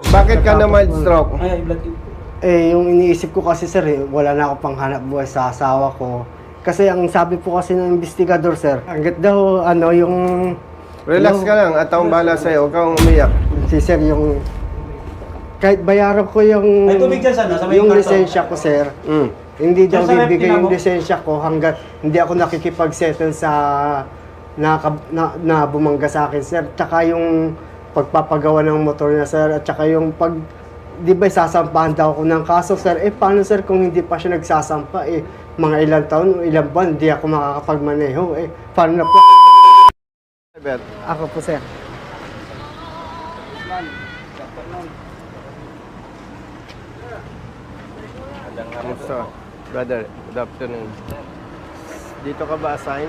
Bakit ka na mild stroke? Ay, blood tube. Yung iniisip ko kasi sir, wala na ako pang hanap buhay sa asawa ko. Kasi ang sabi po kasi ng investigador sir, hanggat daw yung... Relax ka lang at taong bala sa'yo. Huwag kang umiyak. Si sir yung... Kahit bayaran ko yung... Ay, tubig dyan sana, sa may yung karton. lisensya ko sir, hindi daw bibigay yung lisensya ko hanggat hindi ako nakikipag-settle sa na bumangga sa akin sir. Tsaka yung pagpapagawa ng motor niya sir, at tsaka yung pag... Di ba sasampahan daw ako ng kaso sir? Paano sir kung hindi pa siya nagsasampa? Mga ilang taon, ilang buwan, hindi ako makakapagmaneho. Paano na po? Ako po sir. Kamusta? Brother, good afternoon. Dito ka ba assign?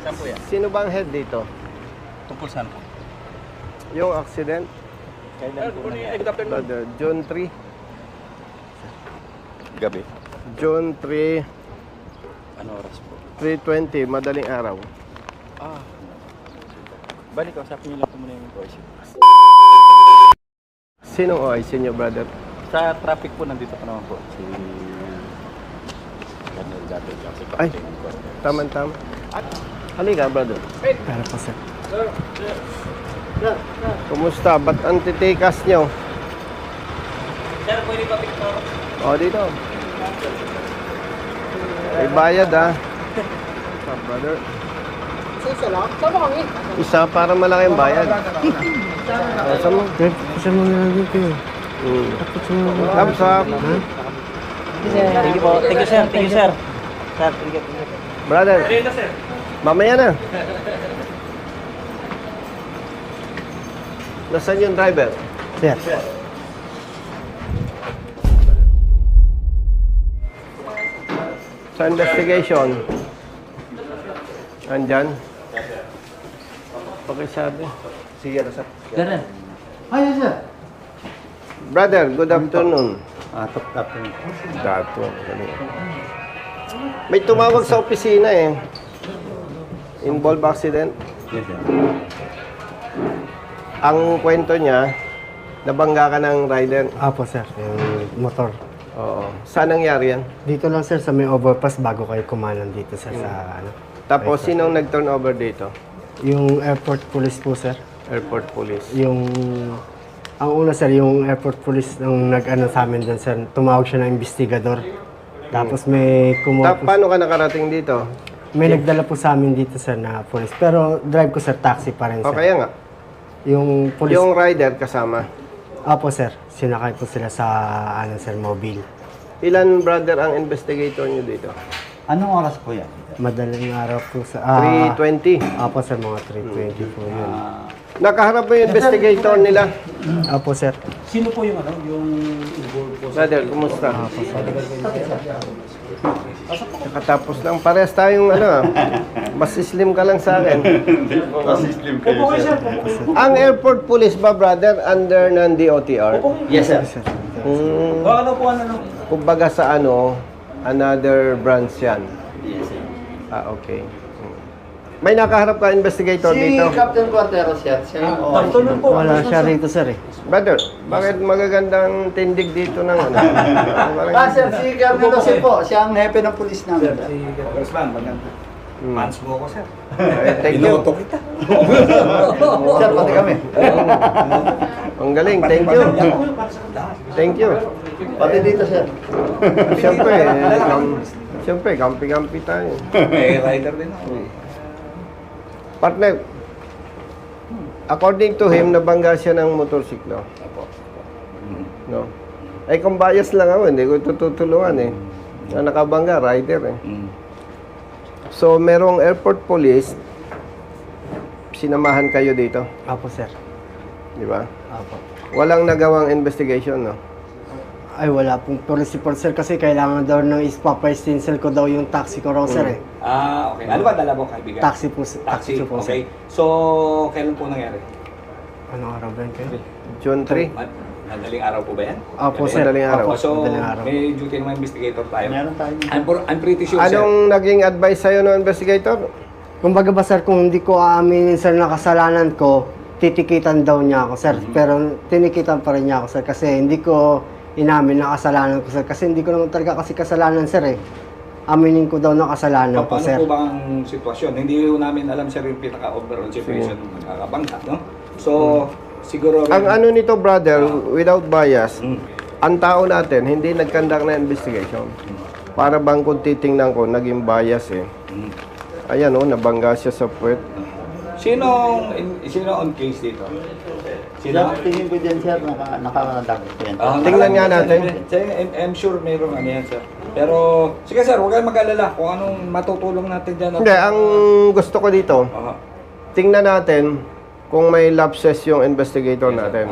Saan po yan? Sino ba ang head dito? Tungkol saan po? Yung accident? Kailan po nangyari? Brother, June 3. Gabi. June 3, Ano oras po? 3:20, madaling araw. Balik, kausapin niyo lang po muna yung voice. Sinong OIC nyo, brother? Sa traffic po, nandito pa naman po. Si... Daniel Gato. Ay, tama-tama. Halika, brother. Pero po sir. Kumusta? Ba't ang titikas nyo? Sir, pwede pa pick up? O, dito. May bayad, ha? Brother. Isa lang? Sama kami. Isa para malaki ang bayad. Saan mo? Isa mo na lang dito eh. Thumbs up. Thank you po. Thank you, sir. Thank you, sir. Sir, thank you. Brother, mamaya na. Nasaan yung driver? Sir. Sa investigation. Andyan? Pakisabi. Sige, sir. Ganun. Ay, sir. Brother, good afternoon. Top yun. Dato. May tumawag sa opisina eh. Involved accident. Yes, sir. Ang kwento niya, nabangga ka ng rider. Apo sir, yung motor. Oo. Saan nangyari yan? Dito lang sir sa may overpass bago kayo kumanan dito sir sa ano. Tapos, sinong nag-turn over dito? Yung airport police po sir. Airport police. Yung ang una sir, yung airport police nung nag-ano sa amin doon sir, tumawag siya ng investigador. Tapos may kumuha po, Paano ka nakarating dito? may nagdala po sa amin dito sir na police. Pero drive ko sir, taxi pa rin O sir. kaya nga. Yung police, Yung rider kasama. apo sir, sinakay po sila sa ano sir, mobile. Ilan brother ang investigator nyo dito? Anong oras po yan? Madaling araw po sa 3:20. apo sir, mga 3:20 po yun. Nakaharap mo yung investigator nila. Apo sir. Sino po yung yung involved po? Brother, kumusta? Nakatapos lang. Parehas tayong mas slim ka lang sa akin. Opo kayo, sir. Ang airport police ba, brother, under ng DOTR? Yes, sir. Baka daw po Kumbaga sa another branch yan. Yes, sir. Okay. May nakaharap ka investigator dito? Captain Quarteros yan. Siya yung Pagtulong po. Wala siya rito sir eh. Brother, bakit magagandang tindig dito ng Sir, si Captain Jose po. Siya ang hepe ng pulis namin. Congressman, maganda. Pants mo ako, sir. Thank you. kita. Sir, pati kami. Ang galing, thank you. Thank you. Pati dito, sir. Siyempre, kampi-kampi tayo. May rider din ako. Partner, according to him, nabangga siya ng motorsiklo. No? Ay, kung bias lang ako, hindi ko tutulungan eh. Ang nakabangga, rider eh. So, merong airport police, sinamahan kayo dito, Apo sir. di ba? Apo. Walang nagawang investigation, no? Ay, wala pong police report sir kasi kailangan daw ng ispapastinsel ko daw yung taxi ko raw sir eh. Okay. Ano ba dala mo, kaibigan? Taxi po, taxi po Okay. sir. So, kailan po nangyari? Anong araw ba yun kayo? June 3. Madaling araw po ba yan? Apo sir. Madaling araw. Apo, So, madaling araw. may duty ng mga investigator tayo. Meron tayo. I'm pretty sure, sir. Anong naging advice sa'yo ng investigator? Kumbaga ba sir, kung hindi ko aaminin sir na kasalanan ko, titikitan daw niya ako, sir. Pero tinikitan pa rin niya ako, sir. Kasi hindi ko inamin na kasalanan ko, sir. Kasi hindi ko naman talaga kasi kasalanan, sir, eh. Aminin ko daw na kasalanan ko, Paano sir. po ba ang sitwasyon? Hindi po namin alam, sir, yung pinaka-overall situation ng nakakabangga, no? So, siguro... Ang ano nito, brother, without bias, Mm. ang tao natin, hindi nag-conduct na investigation. Para bang kung titingnan ko, naging bias eh. Mm. Ayan oh, nabangga siya sa puwet. Sino on case dito? Sino? Tingin ko dyan, sir, naka-document. Tingnan nga natin. I'm sure mayroong ano yan, sir. Pero, sige sir, huwag kayong mag-alala kung anong matutulong natin dyan. Hindi, ang gusto ko dito, Aha. tingnan natin kung may lapses yung investigator natin.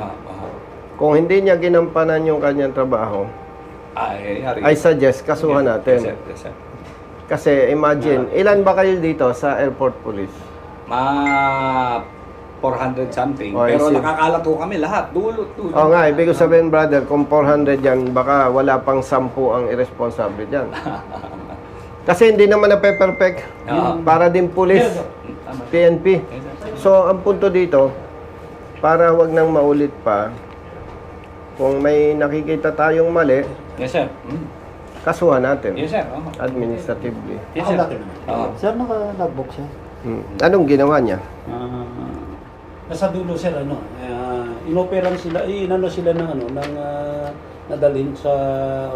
Kung hindi niya ginampanan yung kanyang trabaho, I suggest kasuhan natin. Yes, sir. Yes, sir. Kasi imagine, ilan ba kayo dito sa airport police? 400 something. Oh, I Pero see. nakakalat ko kami lahat. Dulo. Oo nga, ibig ko sabihin brother, kung 400 yan, baka wala pang 10 ang irresponsible dyan. Kasi hindi naman na-perfect. Oo. Para din police, Tama. PNP. So, ang punto dito, para wag nang maulit pa, kung may nakikita tayong mali, Yes, sir. Mm. kasuhan natin. Yes, sir. Oo. Administratively. Yes, sir. Oo. Sir, naka-logbook siya. Anong ginawa niya? Nasa dulo sir inoperan sila, inano sila ng nadalhin sa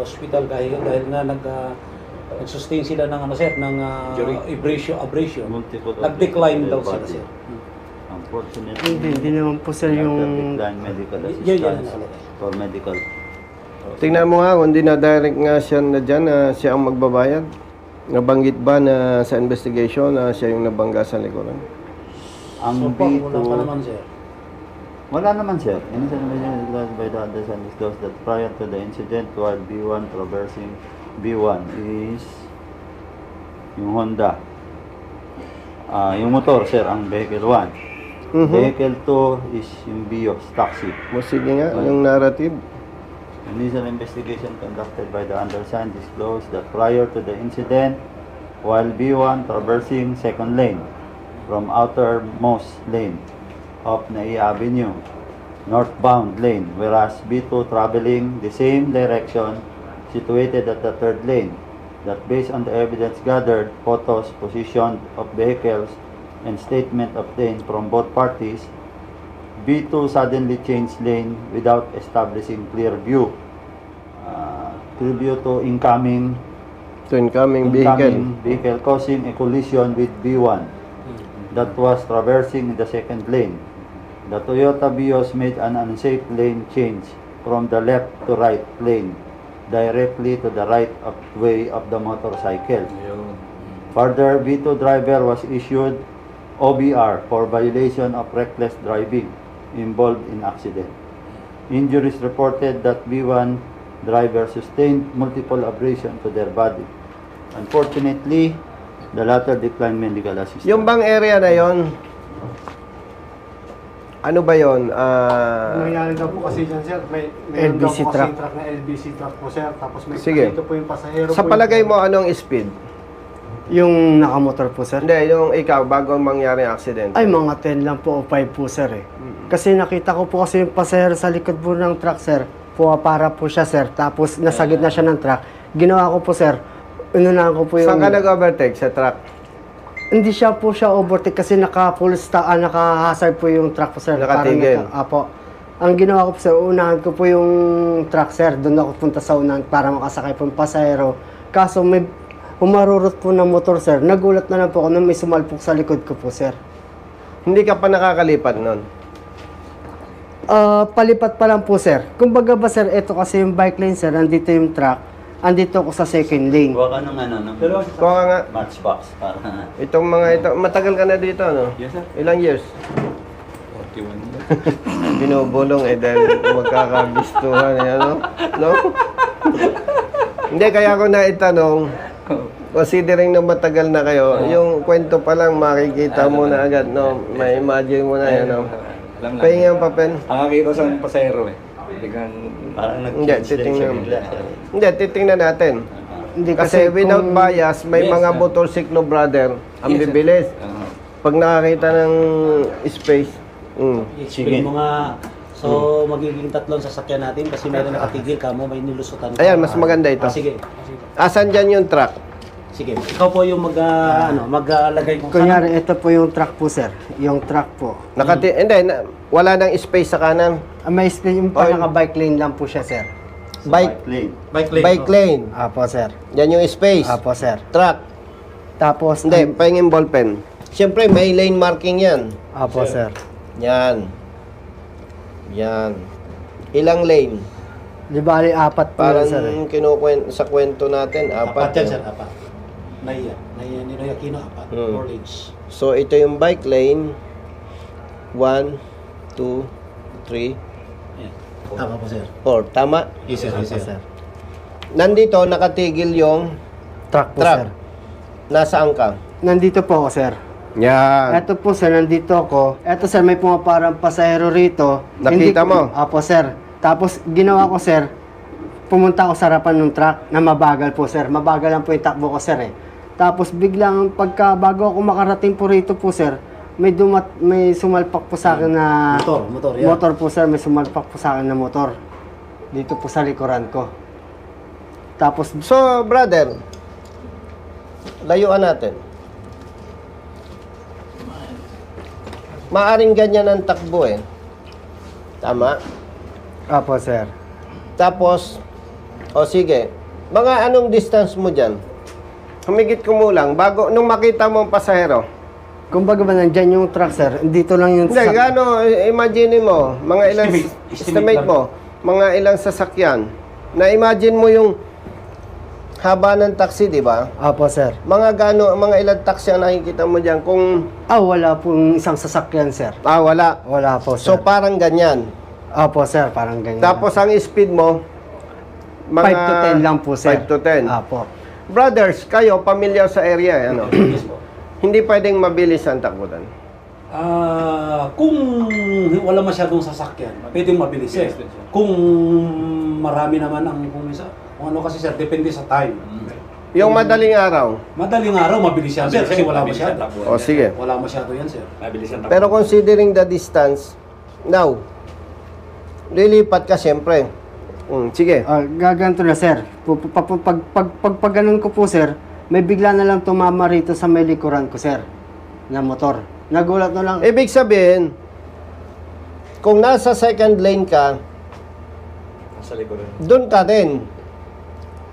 ospital dahil nga nag-sustain sila ng ng abrasion. Nag-decline daw sila sir. Unfortunately, Hindi naman po, sir, yung... decline medical Yan. assistance for medical. Tingnan mo nga, kung di na-direct nga siya na dyan, na siya ang magbabayad. Nabanggit ba na sa investigation na siya yung nabangga sa likuran? Ang So far, wala pa B2, naman sir. wala naman, sir. Innocent investigation by the others and disclosed that prior to the incident, while B1 traversing B1 is yung Honda. Yung motor, sir, ang vehicle 1. Vehicle 2 is yung Bios taxi. O sige nga, yung narrative. Initial investigation conducted by the undersigned disclosed that prior to the incident, while B1 traversing second lane from outermost lane of Nai Avenue, northbound lane, whereas B2 traveling the same direction situated at the third lane, that based on the evidence gathered, photos, position of vehicles, and statement obtained from both parties, B2 suddenly changed lane without establishing clear view. Clear view to incoming So, incoming vehicle. vehicle causing a collision with B1 that was traversing in the second lane. The Toyota Vios made an unsafe lane change from the left to right lane directly to the right of way of the motorcycle. Further, B2 driver was issued OBR for violation of reckless driving involved in accident. Injuries reported that B1 driver sustained multiple abrasions to their body. Unfortunately, the latter declined medical assistance. Yung bang area na yon, ano ba yon? Nangyari daw po kasi dyan, sir. May LBC daw po truck. kasi truck na LBC truck po, sir. Tapos may Sige. dito po yung pasahero Sa po palagay mo, anong speed? yung nakamotor po, sir. Hindi, yung ikaw, bago mangyari ang accident. Ay, mga 10 lang po o 5 po, sir, eh. Kasi nakita ko po kasi yung pasahero sa likod po ng truck, sir. Para po siya, sir. Tapos nasa gitna siya ng truck. Ginawa ko po, sir. Inunahan ko po yung... Saan ka nag-overtake? Sa truck? Hindi siya overtake kasi naka-hazard po yung truck po, sir. Nakatigil. Apo. Ang ginawa ko po, sir, unahan ko po yung truck, sir. Doon ako punta sa unahan para makasakay po yung pasahero. Kaso may humarurot po ng motor, sir. Nagulat na lang po ako na may sumalpok sa likod ko po, sir. Hindi ka pa nakakalipat nun. Palipat pa lang po, sir. Kumbaga ba, sir, ito kasi yung bike lane, sir. Andito yung truck. Andito ako sa second lane. Huwag ka ng Kuha ka nga. matchbox para... Itong mga ito, matagal ka na dito, no? Yes, sir. Ilang years? 41. Binubulong eh dahil magkakagustuhan eh, ano? No? Hindi, kaya ko na itanong, considering na matagal na kayo, yung kwento pa lang makikita mo na agad, no? May imagine mo na yan, no? Alam lang. Pahinga ang papel. Ang nakikita sa pasahero eh. Biglang... Parang Hindi, nag-change din siya titingnan. bigla. Hindi, titingnan natin. Hindi Kasi without kung- bias, may Yes, mga sir. motorsiklo brother, ang Yes, sir. bibilis. Ah. Pag nakakita ng space, I-explain Sige. mo nga. So, magiging tatlong sasakyan natin kasi meron nakatigil ka mo, may nilusutan ka. Ayan, mas maganda ito. Sige. Asan dyan yung truck? Sige. Ikaw po yung mag-alagay kung Kunyari, ito po yung truck po, sir. Yung truck po. Hindi, wala nang space sa kanan. May space yung pa naka-bike lane lang po siya, sir. Bike Lane. bike lane. Apo, sir. Yan yung space. Apo, sir. Truck. Tapos, Hindi, pahingin ballpen. Siyempre, may lane marking yan. Apo, sir. Yan. Yan. Ilang lane? Di bali, apat po Parang yun, sir. sa kwento natin, apat apat. yan, sir. Apat. Naya Ninoy Aquino, apat. 4 lanes. So, ito yung bike lane. 1, 2, 3, Ayan. Tama po, sir. 4. Tama? Yes, sir. Yes, Apo, sir. sir. Nandito, nakatigil yung Truck po, truck. sir. Nasaan ka? Nandito po ako, sir. Yan. Eto po, sir, nandito ako. Eto, sir, may pumaparang pasahero rito. Nakita mo? Apo, sir. Tapos, ginawa ko, sir, pumunta ako sa harapan ng truck na mabagal po, sir. Mabagal lang po yung takbo ko, sir, eh. Tapos, biglang, bago ako makarating po rito po, sir, may sumalpak po sa akin na... Motor, yan. Motor po, sir. May sumalpak po sa akin na motor. Dito po sa likuran ko. Tapos, So, brother, layuan natin. Maaring ganyan ang takbo eh. Tama? apo, sir. Tapos, sige, mga anong distance mo dyan? Humigit kumulang, nung makita mo ang pasahero. Kumbaga ba nandyan yung truck, sir? Dito lang yung... Hindi, imagine mo, mga ilang, estimate lang. mo, mga ilang sasakyan. Na-imagine mo yung haba ng taxi, di ba? Apo, sir. Mga ilang taxi ang nakikita mo dyan kung, Wala pong isang sasakyan, sir. wala. Wala po, So, sir. parang ganyan. Apo, sir, parang ganyan. Tapos, ang speed mo, 5 to 10 lang po, sir. 5 to 10. Apo. Brothers, kayo, pamilyar sa area, ano? Yes po. Hindi pwedeng mabilis ang takbutan. Kung wala masyadong sasakyan, pwedeng mabilis eh. Kung marami naman kung ano kasi sir, depende sa time. Yung madaling araw. Madaling araw, mabilis yan sir, kasi wala masyado. O, sige. Wala masyado yan sir. Mabilis ang takbo. Pero considering the distance, now, lilipat ka siyempre. Sige. Gaganto na, sir. Pag ganun ko po, sir, may bigla na lang tumama rito sa may likuran ko, sir, na motor. Nagulat na lang. Ibig sabihin, kung nasa second lane ka, Sa likuran. doon ka din.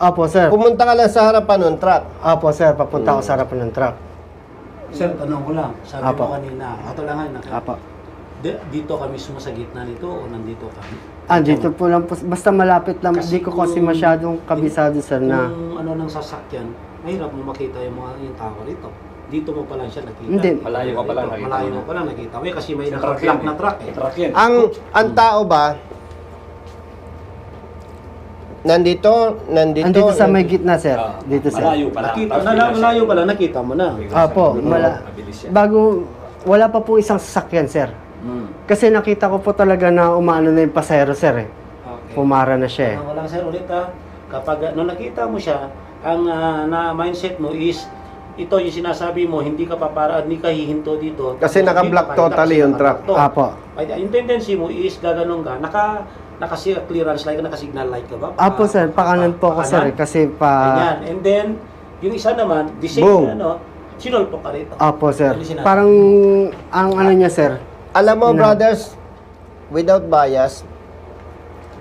Apo, sir. Pumunta ka lang sa harapan ng truck. Apo, sir. Papunta ako sa harapan ng truck. Sir, tanong ko lang, sabi Apo. mo kanina, ato lang Apo. dito ka mismo sa gitna nito o nandito ka? Dito po lang po. Basta malapit lang. Hindi ko kasi masyadong kabisado, sir, na... Kung ano ng sasakyan, mahirap mo makita yung tao rito. Dito mo pa lang siya nakita. Hindi. Malayo ka pa lang nakita Malayo mo mo pa lang nakita mo. Kasi may Truck naka-block yan na truck eh. Truck yan. Ang tao ba, nandito, Andito sa may gitna, sir. Dito, sir. Malayo pa lang. Nakita, Tapos bigla siya- malayo pa lang, nakita mo na. Apo. Mabilis yan. Bago, wala pa po isang sasakyan, sir. Kasi nakita ko po talaga na umaano na yung pasahero, sir, eh. Okay. Pumara na siya, eh. Tanong ko lang sir ulit kapag nung nakita mo siya, ang na mindset mo is, ito yung sinasabi mo, hindi ka hindi ka hihinto dito. Kasi Tapos naka-block hindi ka totally kasi yung truck. naka-block to. Apo. Ay, yung tendency mo is gaganong ka, naka-clearance light, naka-signal light ka ba? Apo, sir. Pakanan po ako, sir, eh. Kasi Ganyan. And then, yung isa naman, the same, Boom. sinulpo ka rito. Apo, sir. Ano sinabi? Parang, ang ano niya, sir. alam mo, Ina- brothers, without bias,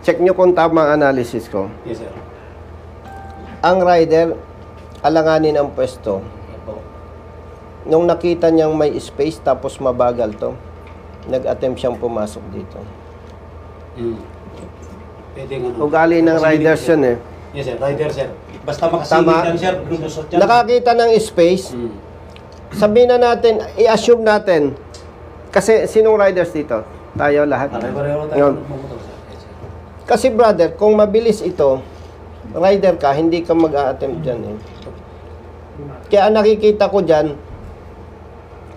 check nyo kung tama ang analysis ko. Yes, sir. Ang rider, alanganin ang pwesto. Opo. Nung nakita niyang may space tapos mabagal to, nag-attempt siyang pumasok dito. Pwede nga. Ugali ng riders yun eh. Yes, sir. Rider, sir. Basta makasingit Tama. yan, sir. Lulusot yan. Nakakita ng space, sabihin na natin, i-assume natin, kasi sinong riders dito? Tayo lahat. Pareho tayo Yun. magmumotor, sir. Yes, sir. Kasi brother, kung mabilis ito, rider ka, hindi ka mag-a-attempt dyan eh. Kaya ang nakikita ko dyan,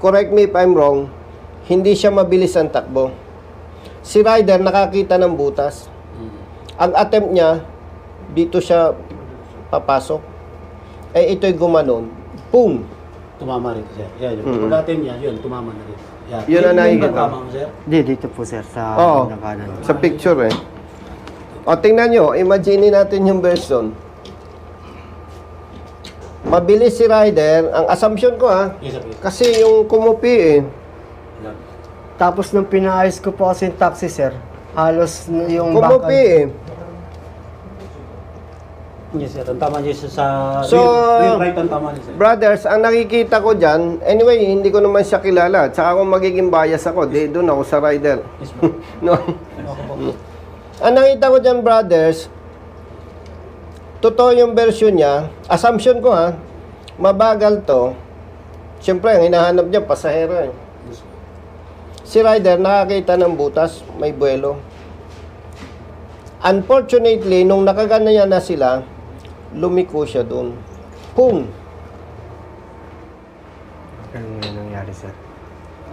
correct me if I'm wrong, hindi siya mabilis ang takbo. Si rider nakakita ng butas. Ang attempt niya, dito siya papasok. Ito'y gumanon. Boom! Tumama rin, sir. Yan, yung pag-atin niya, yun, tumama na rin. Yan. Yun ang Yung nakikita. tama mo, sir. Di, dito po sir, sa Oo. kanan. Sa picture eh. O, tingnan nyo. Imagine natin yung version. Mabilis si rider. Ang assumption ko Yes, sir. kasi yung kumupi eh. Yan. Tapos nung pinaayos ko po kasi yung taxi sir, halos yung Kumupi eh. Yes, sir. Ang tama niya sa So, real right ang tama niya, sir. Brothers, ang nakikita ko dyan, anyway, hindi ko naman siya kilala. Tsaka kung magiging bias ako, di doon ako sa rider. Yes, po. No? Okay po. Ang nakita ko dyan, brothers, totoo yung version niya. Assumption ko mabagal to. Siyempre, ang hinahanap niya, pasahero eh. Yes, po. Si rider, nakakita ng butas, may buwelo. Unfortunately, nung nakaganyan na sila, lumiko siya doon. Boom! Ganun nga nangyari sir.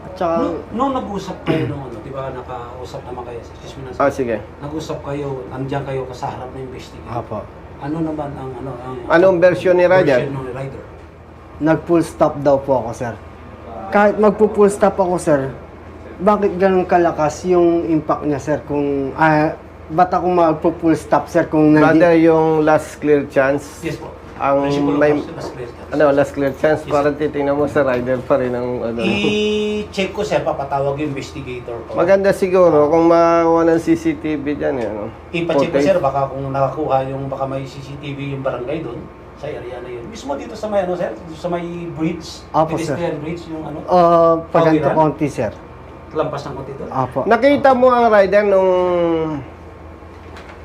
At saka, Nung nag-usap kayo nung ano, di ba nakausap naman kayo, excuse me na sir. Sige. Nag-usap kayo, nandiyan kayo sa harap ng investigator. apo, Ano naman ang Anong version ni rider? version ng rider? nag-full stop daw po ako sir. Kahit magpo-full stop ako sir, bakit ganun kalakas yung impact niya sir kung, ba't ako magpo-full stop sir kung Brother, yung last clear chance, Yes po. ang Principle of may, last clear chance. last clear chance, parang titingnan mo sa rider pa rin ang I-check ko sir, papatawag yung investigator ko. Maganda siguro kung makakuha ng CCTV dyan, I-check ko footage. sir, baka kung nakakuha yung, baka may CCTV yung barangay doon, sa area na yun. Mismo dito sa may ano sir, sa may bridge, Apo, sir. pedestrian bridge, yung ano, paganto Pawiran? konti sir. lampas ng konti doon. Apo. Nakita mo ang rider nung...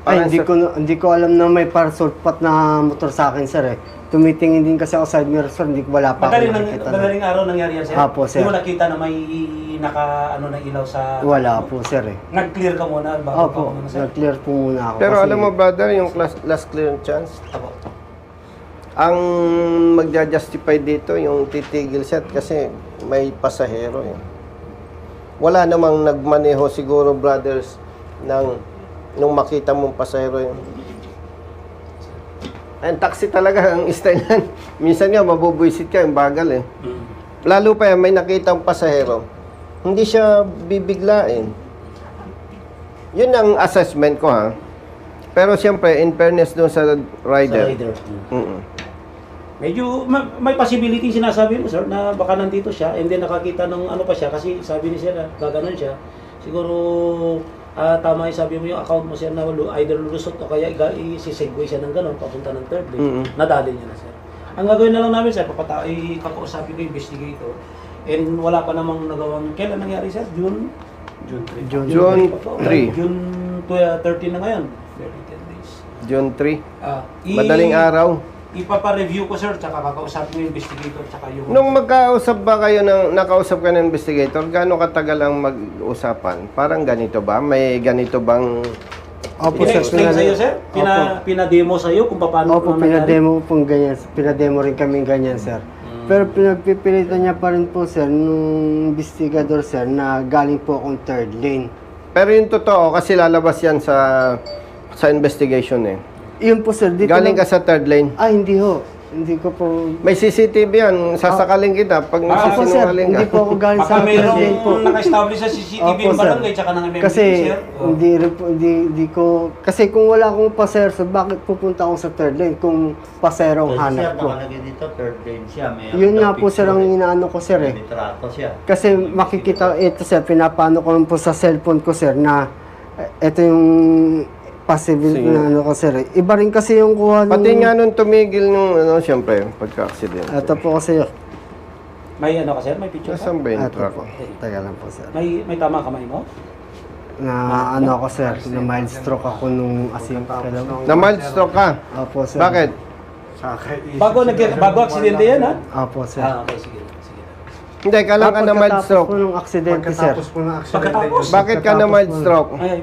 Ay, parang hindi ko alam na may parasulpat na motor sa akin sir eh. Tumitingin din kasi ako side mirror sir, wala pa ako nakikita. Madaling araw nangyari yan sir. Apo, sir. Hindi mo nakita na may na ilaw sa... Wala po sir eh. Nag-clear ka muna bago Opo, ka muna sir. nag-clear po muna ako. Pero kasi- alam mo brother, yung last clear chance, Apo. ang magja-justify dito yung titigil siya kasi may pasahero eh. Wala namang nagmaneho siguro brothers nung makita mong pasahero yun. Ang taxi talaga ang style yan. Minsan nga mabubuisit ka, yung bagal eh. Mm. Lalo pa yan, may nakita ang pasahero, hindi siya bibiglain. Yun ang assessment ko Pero siyempre, in fairness doon sa rider. Mm-mm. Medyo may possibility sinasabi mo sir na baka nandito siya and then nakakita ng ano pa siya kasi sabi ni sir gaganon siya. Siguro tama yung sabi mo yung account mo sir na either lusot o kaya i-segue siya ng ganon papunta ng third lane. Nadali niya na sir. Ang gagawin na lang namin sir, kakausapin ko yung investigator and wala pa namang nagawang kailan nangyari sir? June 3. June 3. June 13 na ngayon. 10 days. June 3. Madaling Madaling araw. Ipapa-review ko sir, tsaka kakausapin mo yung investigator, tsaka yung... Nung magkausap ba kayo nakausap ka ng investigator, gaano katagal ang mag-usapan? Parang ganito ba? May ganito bang... Opo sir, Pina-explain sa'yo sir? Pinademo sa'yo kung paano... Opo, pinademo pong ganyan. Pinademo rin kami ganyan sir. Pero pinagpipilitan niya pa rin po sir, nung investigador sir, na galing po akong third lane. Pero yung totoo, kasi lalabas yan sa investigation eh. Yun po sir, dito Galing ka lang- sa third lane. hindi ho. Hindi ko po... May CCTV yan, sasakalin kita pag Opo sir, nagsisinungaling ka. hindi po ako galing Baka sa third mayroong lane po. naka-establish sa CCTV Opo, yung sir. barangay, tsaka ng MMDA Kasi sir. Oh. hindi rin po, hindi ko... Kasi kung wala akong pasero, so bakit pupunta ako sa third lane kung pasero ang hanap ko? nakalagay dito, third lane siya. May Yun nga po sir ang inaano ko sir eh. May litrato siya. Kasi makikita, ito sir, pinapano ko lang po sa cellphone ko sir na ito yung possible Sige. na ano ko sir. Iba rin kasi yung kuha nung... Pati nga nung tumigil nung, siyempre, pagka-accident. Ito po kasi, May ano ka sir? May picture ka? Nasaan ba yung ito truck? po. Teka lang po sir. May tama kamay mo? Na ano ako sir, na mild stroke ako nung asin. Na mild stroke ka? Opo sir. Bakit? Bago aksidente yan ha? Opo sir. Okay, sige. Hindi, kailan ka na mild Pagkatapos stroke. po nung aksidente sir. Pagkatapos? Bakit ka na mild stroke? Ay,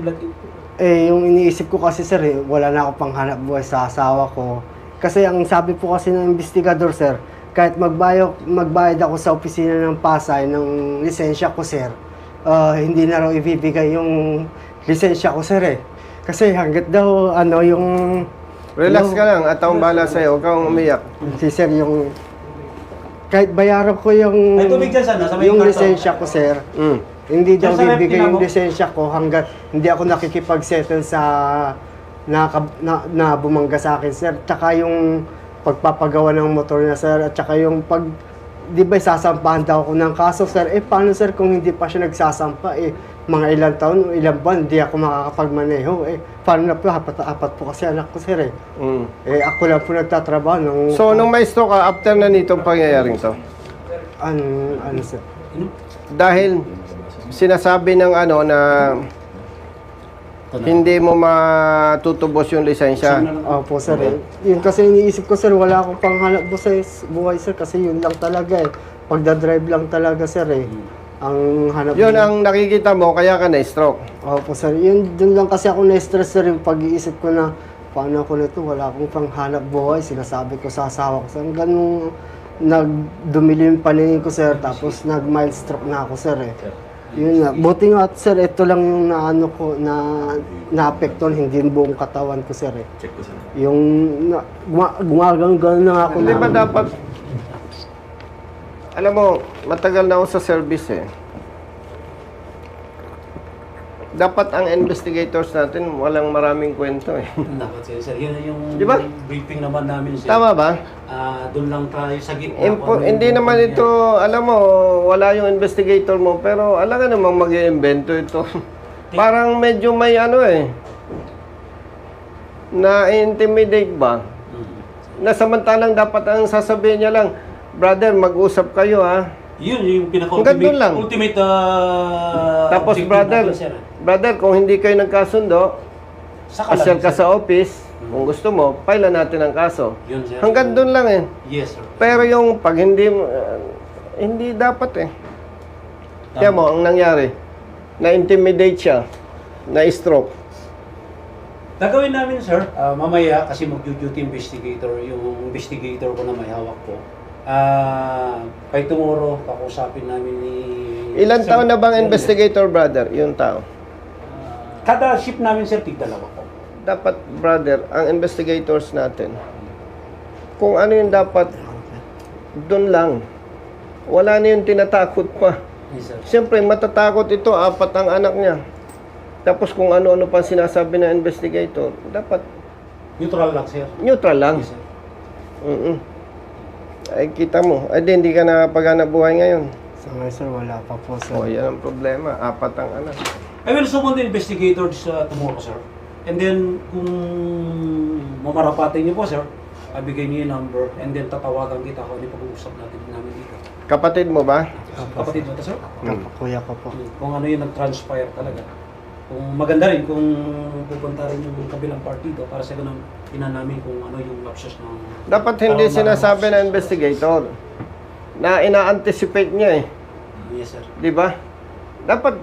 Yung iniisip ko kasi sir, wala na ako pang hanap buhay sa asawa ko. Kasi ang sabi po kasi ng investigador sir, kahit magbayad ako sa opisina ng Pasay ng lisensya ko sir, hindi na raw ibibigay yung lisensya ko sir eh. Kasi hanggat daw Relax ka lang at akong bahala sa'yo. Huwag kang umiyak. si sir yung kahit bayaran ko yung Ay, tubig dyan sana, sa may yung karton. lisensya ko, sir. Mm. Hindi daw Diyan sa bibigay Reptina yung mo. lisensya ko hanggat hindi ako nakikipag-settle sa na bumangga sa akin, sir. Tsaka yung pagpapagawa ng motor niya, sir. At tsaka yung pag, di ba sasampahan daw ako ng kaso, sir. Eh, paano, sir, kung hindi pa siya nagsasampa, eh, mga ilang taon, ilang buwan, hindi ako makakapagmaneho. Eh, paano na po, apat po kasi anak ko, sir, eh. Mm. Eh, ako lang po nagtatrabaho nung... So, nung may stroke ka, after na nitong pangyayaring to, ano, sir? dahil sinasabi ng ano na hindi mo matutubos yung lisensya. Opo, sir. Yun kasi iniisip ko, sir, wala akong panghanap buhay, sir, kasi yun lang talaga, eh. Pagdadrive lang talaga, sir, eh. Ang hanap Yun ang nakikita mo, kaya ka na-stroke. Opo, sir. Yun, dun lang kasi ako na-stress, sir, yung pag-iisip ko na, paano ako nito, wala akong panghanap buhay, sinasabi ko sa asawa ko, sir. Hanggang nung nagdumili yung paningin ko, sir, tapos nag-mild stroke na ako, sir, eh. Yun nga. Buti nga, sir, ito lang yung naano ko, na-apektuhan, hindi yung buong katawan ko, sir, eh. Yung, gumagano na ako Hindi ba dapat, alam mo, matagal na ako sa service eh. Dapat ang investigators natin walang maraming kwento eh. Dapat, sir. Yun yung Di ba? briefing naman namin, sir. Tama ba? Doon lang tayo sa gitna. Hindi naman ito, alam mo, wala yung investigator mo, pero alam ka namang mag-iimbento ito. Parang medyo may ano eh, na-intimidate ba? Na samantalang dapat ang sasabihin niya lang, brother, mag-usap kayo ha. Yun yung Hanggang doon lang. ultimate Tapos objective brother, natin, sir. brother, kung hindi kayo nagkasundo, Saka asyal lang, ka sir. sa office, kung gusto mo, file natin ang kaso. Yun, sir. Hanggang doon lang eh. Yes, sir. Pero yung pag hindi, hindi dapat eh. Kaya mo, ang nangyari, na-intimidate siya, na-stroke. Gagawin namin, sir, mamaya kasi mag-duty investigator, yung investigator ko na may hawak ko. Kay tomorrow, kakusapin namin ni... Ilan Sir, taon na bang yun, investigator, brother? Yung tao. Kada ship namin, sir, tig-dalawa po. Dapat, brother, ang investigators natin, kung ano yung dapat, doon lang. Wala na yung tinatakot pa. Yes, sir. Siyempre, matatakot ito, 4 ang anak niya. Tapos kung ano-ano pa sinasabi ng investigator, dapat Neutral lang, sir. neutral lang. Yes, sir. Ay, kita mo. Ay, di, hindi ka nakapaghanap buhay ngayon. Sa ngayon, sir, wala pa po, sir. O, yan ang problema. 4 ang anak. I will summon the investigators tomorrow, sir. And then, kung mamarapatin niyo po, sir, bigay niyo yung number and then tatawagan kita kung ano yung pag-uusap namin dito. Kapatid mo ba? Kapatid mo to, sir? Kuya ko po. Kung ano yung nag-transpire talaga. Kung maganda rin, kung pupunta rin yung kabilang partido para sa ganun, ina namin kung ano yung lapses ng... Dapat hindi Para sinasabi ng investigator na ina-anticipate niya eh. Yes, sir. Di ba? Dapat,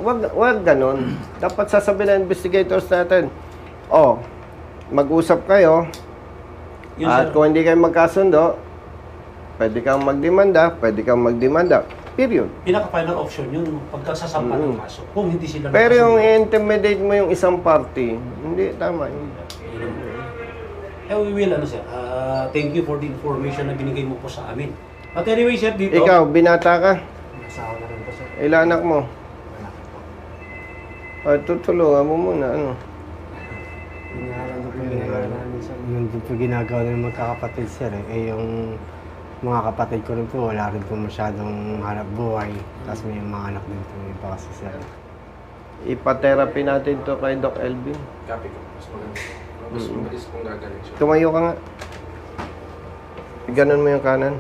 wag ganun. Dapat sasabihin ng investigators natin, oh, mag-usap kayo, Yun, at sir. kung hindi kayo magkasundo, pwede kang magdemanda. Period. Pinaka-final option yung pagkasasampa ng kaso. Kung hindi sila... Pero yung nagkasundo. intimidate mo yung isang party, hindi tama yun. We will, sir. Thank you for the information na binigay mo po sa amin. But anyway, sir, dito... Ikaw, binata ka? Asawa na rin po, sir. Ilan anak mo? Tutulungan mo muna, ano? Yun din po ginagawa ng magkakapatid, sir, eh. Eh, yung mga kapatid ko rin po, wala rin po masyadong hanap buhay. Tapos may mga anak din po iba kasi, sir. Ipa-therapy natin to kay Doc Elvin. Copy ko. Mas maganda. Mas mabilis kung gagaling siya. Tumayo ka nga. Ganon mo yung kanan.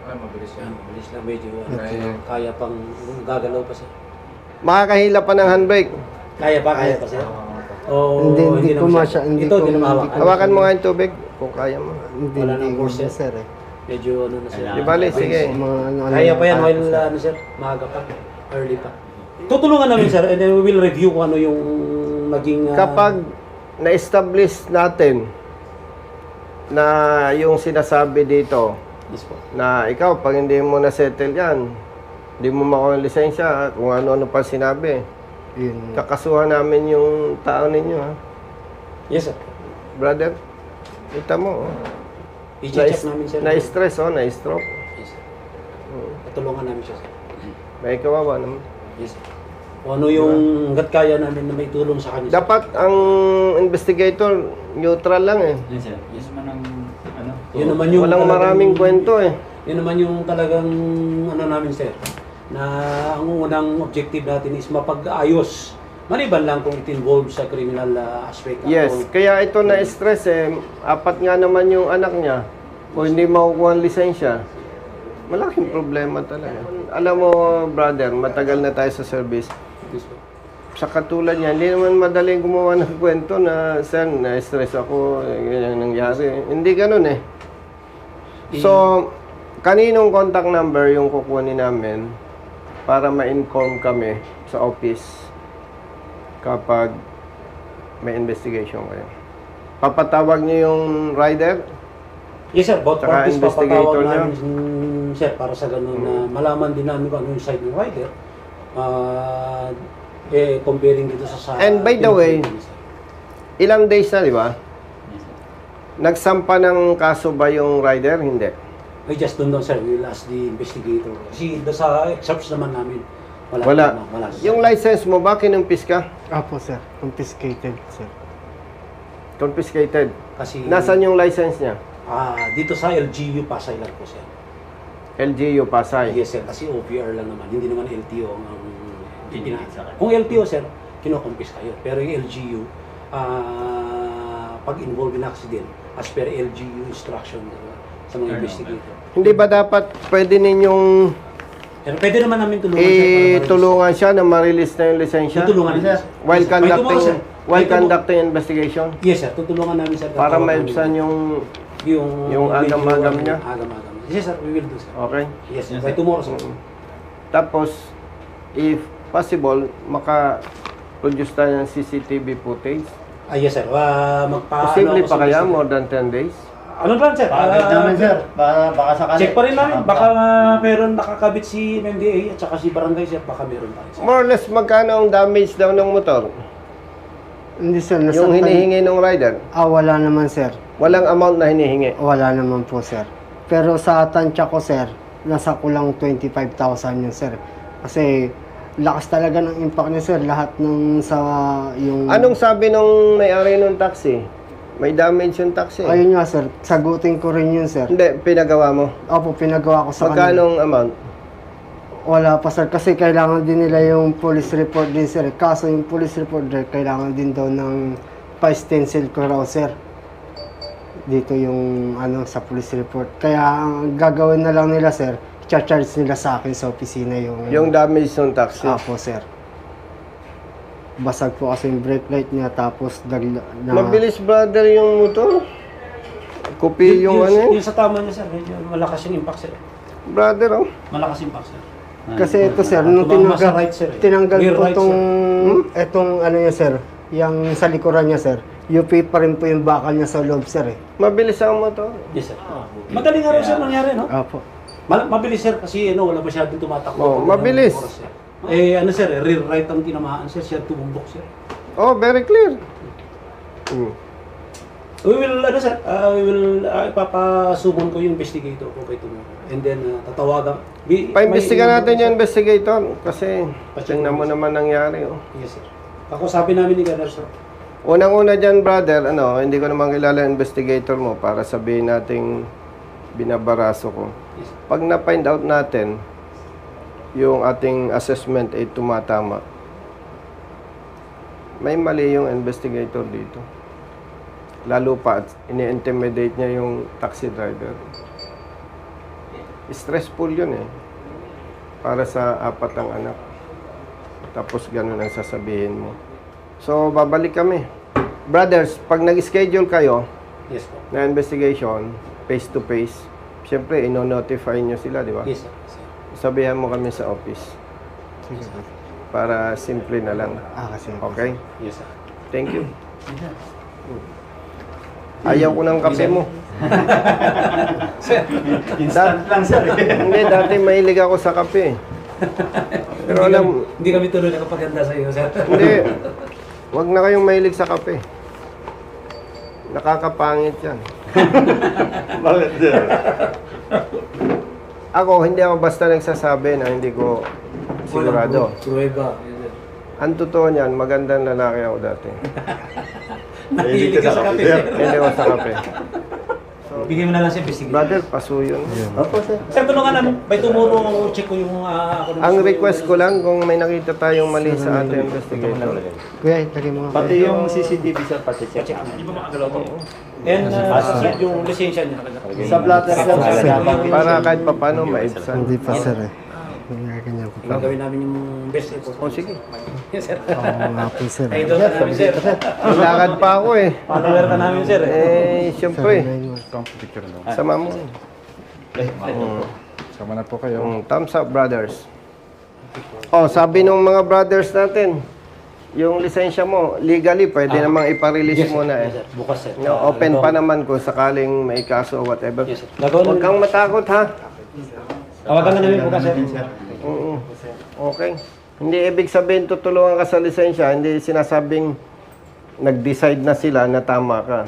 Ay, mabilis yan. Yan, mabilis lang medyo. Kaya pang gagalaw pa, sir. Makakahila pa ng handbrake. Kaya pa, sir? O Hindi ko naman masya- hindi Ito, ko- hindi na mahawak. Hawakan mo nga yung tubig kung kaya mo. Hindi, Wala hindi nang ko course, sir, eh. Medyo ano na, sir. Di bali, sige. Mga Kaya pa yan kaya while, ko, sir. ano, sir, maaga pa. Early pa. Tutulungan namin, sir, and then we will review kung ano yung naging... Kapag na-establish natin na yung sinasabi dito, Yes po. na ikaw, pag hindi mo na-settle yan, hindi mo makuha yung lisensya, kung ano-ano pa sinabi, Yun. kakasuhan namin yung tao ninyo, ha? Yes, sir. Brother, kita mo, oh. I-check namin sir. Na-stress, na-stroke. Yes, sir. Tutulungan namin siya sir. May kawawa naman. Yes, sir. Kung ano yung hanggat kaya namin na may tulong sa kanya. sir. Dapat ang investigator, neutral lang eh. Yes, sir. Yes, man ang ano. Yun naman yung Walang talagang- maraming kwento eh. Yun naman yung talagang ano namin sir, na ang unang objective natin is mapag-ayos. Maliban lang kung it involves sa criminal aspect. Yes, kaya ito na-stress eh. 4 nga naman yung anak niya. Kung hindi makukuha ang lisensya, malaking problema talaga. Alam mo, brother, matagal na tayo sa service. Sa katulad niya, hindi naman madaling gumawa ng kwento na, sir, na-stress ako, ganyan nangyari. Hindi ganun eh. So, kaninong contact number yung kukunin namin para ma-inform kami sa office kapag may investigation kayo? Papatawag niyo yung rider? Yes sir, both Tsaka parties investigator papatawag namin sir para sa ganun na malaman din namin kung ano yung side ng rider. Comparing dito sa And by the way, ilang days na, di ba? Nagsampa ng kaso ba yung rider? Hindi. I just don't know sir, we'll ask the investigator. Kasi sa excerpts naman namin, Wala. Yung license mo ba, kinumpis ka? Apo sir, confiscated sir. Confiscated. Kasi Nasaan yung license niya? dito sa LGU Pasay lang po sir. LGU Pasay. Yes sir, kasi OPR lang naman, hindi naman LTO ang kung LTO sir, kinokompis kayo. Pero yung LGU, pag involved in accident, as per LGU instruction sa mga investigator. Hindi ba dapat pwede ninyong Pero pwede naman namin tulungan sir. para tulungan siya na ma-release na yung lisensya? Tutulungan namin sir. While Yes, sir. By tomorrow, sir. conducting By tomorrow. investigation? Yes sir, tutulungan namin sir. Para Tatawag maibsan namin yung agam-agam niya? Agam-agam. Yes sir, we will do sir. Okay. Yes sir, by tomorrow sir. Tapos, if possible, maka-produce tayo ng CCTV footage. Yes sir, Posible ako pa sa kaya? business. More than 10 days? Ano ba sir? Pakagad namin, sir. Baka sakali. Check pa rin namin. Baka meron nakakabit si MMDA at saka si Barangay sir. Baka meron pa rin sir. More or less, magkano ang damage daw ng motor? Hindi sir, Yung hinihingi ng rider? wala naman sir. Walang amount na hinihingi. Wala naman po sir. Pero sa tansya ko sir, nasa kulang 25,000 yun sir. Kasi lakas talaga ng impact niya sir. Lahat ng sa yung... Anong sabi nung may-ari ng taxi? May damage yung taxi. Ayun nga sir, sagutin ko rin yun sir. Hindi, pinagawa mo. Opo, pinagawa ko sa Magkano amount? Wala pa sir, kasi kailangan din nila yung police report din sir. Kaso yung police report din, kailangan din daw ng pa-stencil ko raw sir. Dito yung ano sa police report. Kaya ang gagawin na lang nila sir, charge nila sa akin sa opisina Yung damage ng taxi. Apo sir. Basag po kasi yung brake light niya tapos Mabilis brother yung motor. Kopi yung ano Yung sa tama niya sir, medyo malakas yung impact sir. Brother oh. Malakas yung impact sir. Kasi ito sir, nung Tumama sa right, sir, eh. tinanggal Rear po right, itong etong ano niya sir, yung sa likuran niya sir. UP pa rin po yung bakal niya sa loob sir eh. Mabilis ang motor. Yes sir. Madaling araw sir nangyari no? Apo. Mabilis sir kasi ano, wala masyadong tumatakbo. Oh, mabilis. Oras, sir. Ano sir, rear right ang tinamaan sir, siya tumumbok sir. Oh, very clear. We will, we will, ipapasumon ko yung investigator ko kay tomorrow. And then, tatawagan. Pa-imbestiga natin yung investigator kasi Pa-check tingnan mo naman nangyari. Oh. Yes sir. Ako sabi namin ni Gunner sir. Unang-una dyan, brother, hindi ko naman kilala yung investigator mo para sabihin nating binabaraso ko. Yes. Pag na-find out natin, yung ating assessment ay tumatama, may mali yung investigator dito. Lalo pa, ini-intimidate niya yung taxi driver. Stressful yun eh. Para sa 4 ang anak. Tapos ganun ang sasabihin mo. So, babalik kami. Brothers, pag nag-schedule kayo Yes po. na investigation, face to face, syempre, ino-notify nyo sila, di ba? Yes sir. Yes, sir. Sabihan mo kami sa office. Sige sir. Para simple na lang. Kasi. Okay? Yes sir. Thank you. Ayaw ko ng kape mo. Instant lang, sir. Hindi, dati mahilig ako sa kape. Pero alam, Hindi kami tuloy nakapaganda sa iyo sir. hindi. Wag na kayong mahilig sa kape. Nakakapangit yan. Bakit, sir? Ako, hindi ako basta nagsasabi na hindi ko sigurado. Prueba. Ang totoo niyan, magandang lalaki ako dati. Nahilig ka sa kape, sir. Hindi ako sa kape. Bigyan mo na lang sa investigation. Brother, pasuyon. Opo, sir. Sir, tulungan namin. By tomorrow, check ko yung ako. Ang request ko lang, kung may nakita tayong mali sa ating investigation. Kuya, ilagay mo nga. Pati yung CCTV, sir, pati check. Hindi ba makagalaw ko? And yung lisensya niya. Sa blatter, sir, Para kahit papano maibsan. Hindi pa sir eh. Ganyan ko pa. Gagawin namin yung best effort. O sige. Yes, sir. Oo nga po sir. Ay, doon na namin, sir. Lakad pa ako eh. Follower ka namin, sir. Siyempre. Picture na. Sama mo. Sama na po kayo. Thumbs up, brothers. Oh, sabi nung mga brothers natin, yung lisensya mo, legally, pwede namang iparelease mo na eh. Yes, sir. Bukas, sir. No, open pa naman kung sakaling may kaso o whatever. Yes, sir. Gagawin Huwag kang matakot ha. Tawagan ka namin bukas, sir. Oo. Okay. Hindi ibig sabihin tutulungan ka sa lisensya, hindi sinasabing nag-decide na sila na tama ka.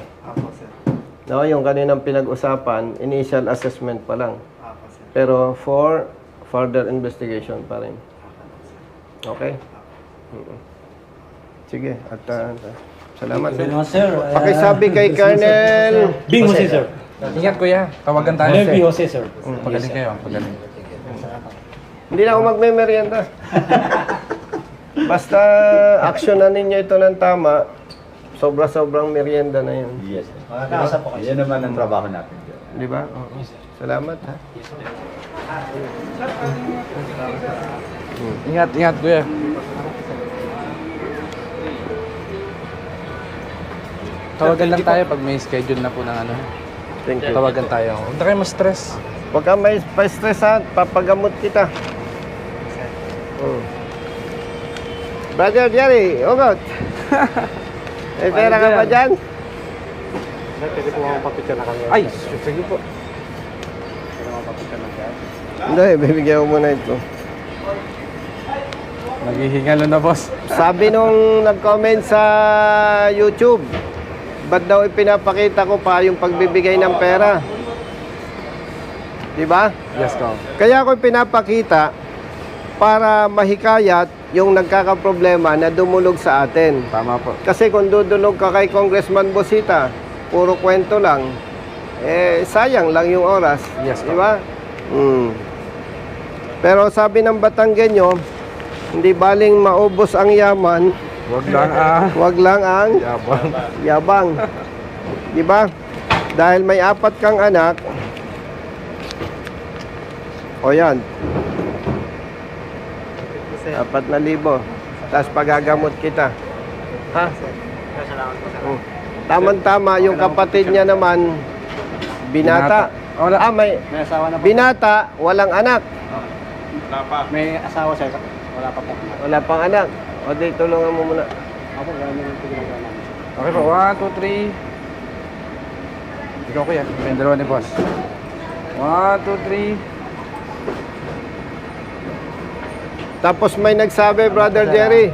No, yung kaninang pinag-usapan, initial assessment pa lang. Pero for further investigation pa rin. Okay? Sige, at salamat. Sir. Pakisabi kay Colonel. Bing Jose, sir. Ingat kuya. Tawagan tayo. Bing Jose, sir. Pagaling kayo. Pagaling. Hindi na ako magme-merienda. Basta aksyonan ninyo ito ng tama, sobra-sobrang merienda na yun. Yes, sir. Makakaasa po kayo. Yan naman ang trabaho natin. Di ba? Oo. Salamat ha. Ingat, ingat kuya. Tawagan lang tayo pag may schedule na po ng ano. Thank you. Tawagan tayo. Huwag na kayo ma-stress. Huwag kang may pa-stress ha, papagamot kita. Brother Jerry, ugot. May pera ka ba dyan? Pwede po ako papicture na kami. Ay, sige po. Hindi, bibigyan ko muna ito. Naghihingalo na boss. Sabi nung nag-comment sa YouTube, ba't daw ipinapakita ko pa yung pagbibigay ng pera? Di ba? Yes ko. Kaya ako pinapakita para mahikayat yung nagkakaproblema na dumulog sa atin. Tama po. Kasi kung dudulog ka kay Congressman Bosita, puro kwento lang, sayang lang yung oras. Yes, di ba? Pero sabi ng Batanggenyo, hindi baling maubos ang yaman, Huwag lang wag lang ang yabang. yabang. Di ba? Dahil may 4 kang anak, o yan, 4,000. Tapos pagagamot kita. Ha? Tama-tama, yung kapatid niya naman, binata. Wala. May asawa na binata, walang anak. May asawa sir. Wala pa po. Wala pang anak. O di, tulungan mo muna. Ako, ganyan yung ginagawa namin. Okay po. 1, 2, 3. Ikaw kuya. Yung dalawa ni boss. 1, 2, 3. Tapos may nagsabi, Brother Jerry,